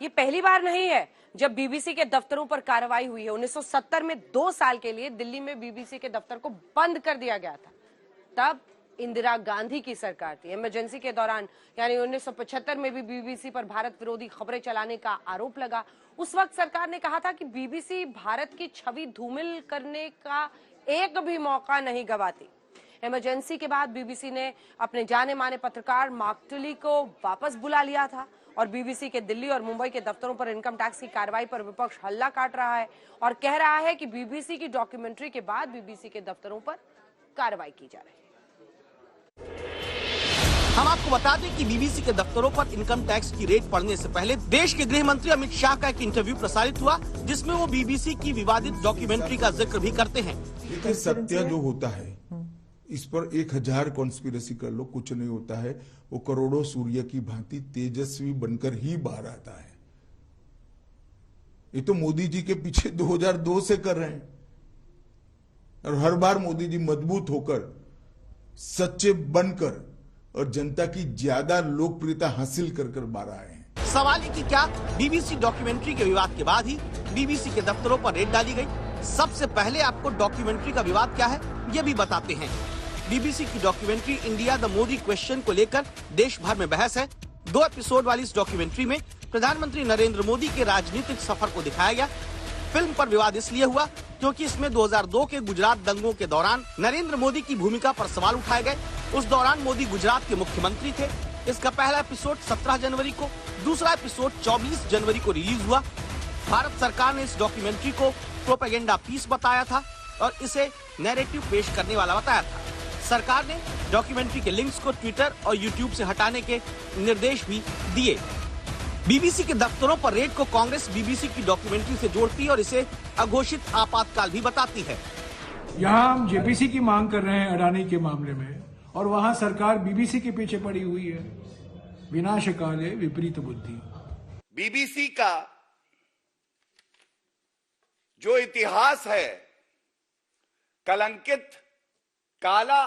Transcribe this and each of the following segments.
ये पहली बार नहीं है जब बीबीसी के दफ्तरों पर कार्रवाई हुई है। 1970 में 2 साल के लिए दिल्ली में बीबीसी के दफ्तर को बंद कर दिया गया था। तब इंदिरा गांधी की सरकार थी। इमरजेंसी के दौरान यानी 1975 में भी बीबीसी पर भारत विरोधी खबरें चलाने का आरोप लगा। उस वक्त सरकार ने कहा था कि बीबीसी भारत की छवि धूमिल करने का एक भी मौका नहीं गंवाती। इमरजेंसी के बाद बीबीसी ने अपने जाने माने पत्रकार मार्क टुली को वापस बुला लिया था और बीबीसी के दिल्ली और मुंबई के दफ्तरों पर इनकम टैक्स की कार्रवाई पर विपक्ष हल्ला काट रहा है और कह रहा है कि बीबीसी की डॉक्यूमेंट्री के बाद बीबीसी के दफ्तरों पर कार्रवाई की जा रही है। हम आपको बता दें कि बीबीसी के दफ्तरों पर इनकम टैक्स की रेड पड़ने से पहले देश के गृह मंत्री अमित शाह का एक इंटरव्यू प्रसारित हुआ, जिसमें वो बीबीसी की विवादित डॉक्यूमेंट्री का जिक्र भी करते हैं। देखिए, सत्य जो होता है इस पर 1000 कॉन्स्पिरेसी कर लो, कुछ नहीं होता है। वो करोड़ों सूर्य की भांति तेजस्वी बनकर ही बाहर आता है। ये तो मोदी जी के पीछे 2002 से कर रहे हैं और हर बार मोदी जी मजबूत होकर, सच्चे बनकर और जनता की ज्यादा लोकप्रियता हासिल कर बाहर आए हैं। सवाल है कि क्या बीबीसी डॉक्यूमेंट्री के विवाद के बाद ही बीबीसी के दफ्तरों पर रेड डाली गई? सबसे पहले आपको डॉक्यूमेंट्री का विवाद क्या है ये भी बताते हैं। बीबीसी की documentary India the Modi question को लेकर देश भर में बहस है। 2 एपिसोड वाली इस डॉक्यूमेंट्री में प्रधानमंत्री नरेंद्र मोदी के राजनीतिक सफर को दिखाया गया। फिल्म पर विवाद इसलिए हुआ क्योंकि इसमें 2002 के गुजरात दंगों के दौरान नरेंद्र मोदी की भूमिका पर सवाल उठाए गए। उस दौरान मोदी गुजरात के मुख्यमंत्री थे। इसका पहला एपिसोड 17 जनवरी को, दूसरा एपिसोड 24 जनवरी को रिलीज हुआ। भारत सरकार ने इस डॉक्यूमेंट्री को प्रोपेगेंडा पीस बताया था और इसे नैरेटिव पेश करने वाला बताया था। सरकार ने डॉक्यूमेंट्री के लिंक्स को ट्विटर और यूट्यूब से हटाने के निर्देश भी दिए। बीबीसी के दफ्तरों पर रेड को कांग्रेस बीबीसी की डॉक्यूमेंट्री से जोड़ती है और इसे अघोषित आपातकाल भी बताती है। यहाँ हम जेपीसी की मांग कर रहे हैं अडानी के मामले में और वहाँ सरकार बीबीसी के पीछे पड़ी हुई है। विनाशकाले विपरीत बुद्धि। बीबीसी का जो इतिहास है कलंकित, काला,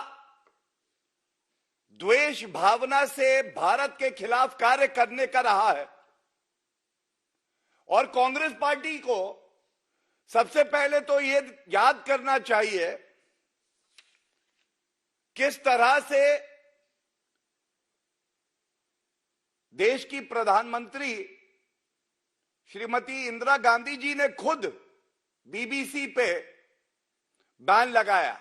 द्वेष भावना से भारत के खिलाफ कार्य करने का रहा है और कांग्रेस पार्टी को सबसे पहले तो ये याद करना चाहिए किस तरह से देश की प्रधानमंत्री श्रीमती इंदिरा गांधी जी ने खुद बीबीसी पे बैन लगाया।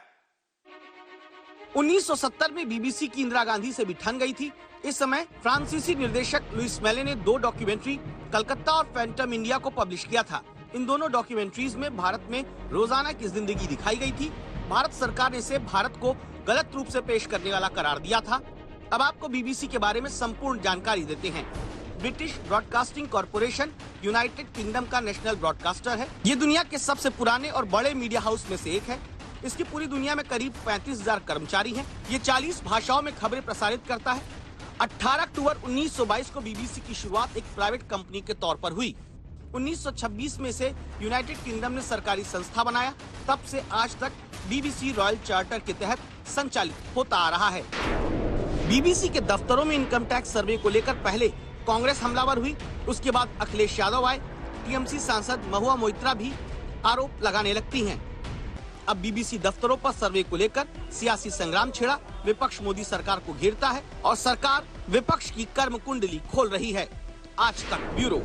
1970 में बीबीसी की इंदिरा गांधी से भी ठन गई थी। इस समय फ्रांसीसी निर्देशक लुइस मेले ने 2 डॉक्यूमेंट्री कलकत्ता और फैंटम इंडिया को पब्लिश किया था। इन दोनों डॉक्यूमेंट्रीज में भारत में रोजाना की जिंदगी दिखाई गई थी। भारत सरकार ने इसे भारत को गलत रूप से पेश करने वाला करार दिया था। अब आपको बीबीसी के बारे में संपूर्ण जानकारी देते हैं। British broadcasting corporation United kingdom का नेशनल ब्रॉडकास्टर है। ये दुनिया के सबसे पुराने और बड़े मीडिया हाउस में से एक है। इसकी पूरी दुनिया में करीब 35,000 कर्मचारी हैं। ये 40 भाषाओं में खबरें प्रसारित करता है। 18 अक्टूबर 1922 को बीबीसी की शुरुआत एक प्राइवेट कंपनी के तौर पर हुई। 1926 में से यूनाइटेड किंगडम ने सरकारी संस्था बनाया। तब से आज तक बीबीसी रॉयल चार्टर के तहत संचालित होता आ रहा है। बीबीसी के दफ्तरों में इनकम टैक्स सर्वे को लेकर पहले कांग्रेस हमलावर हुई, उसके बाद अखिलेश यादव आए। टीएमसी सांसद महुआ मोइत्रा भी आरोप लगाने लगती हैं। अब बीबीसी दफ्तरों पर सर्वे को लेकर सियासी संग्राम छिड़ा। विपक्ष मोदी सरकार को घेरता है और सरकार विपक्ष की कर्म कुंडली खोल रही है। आज तक ब्यूरो।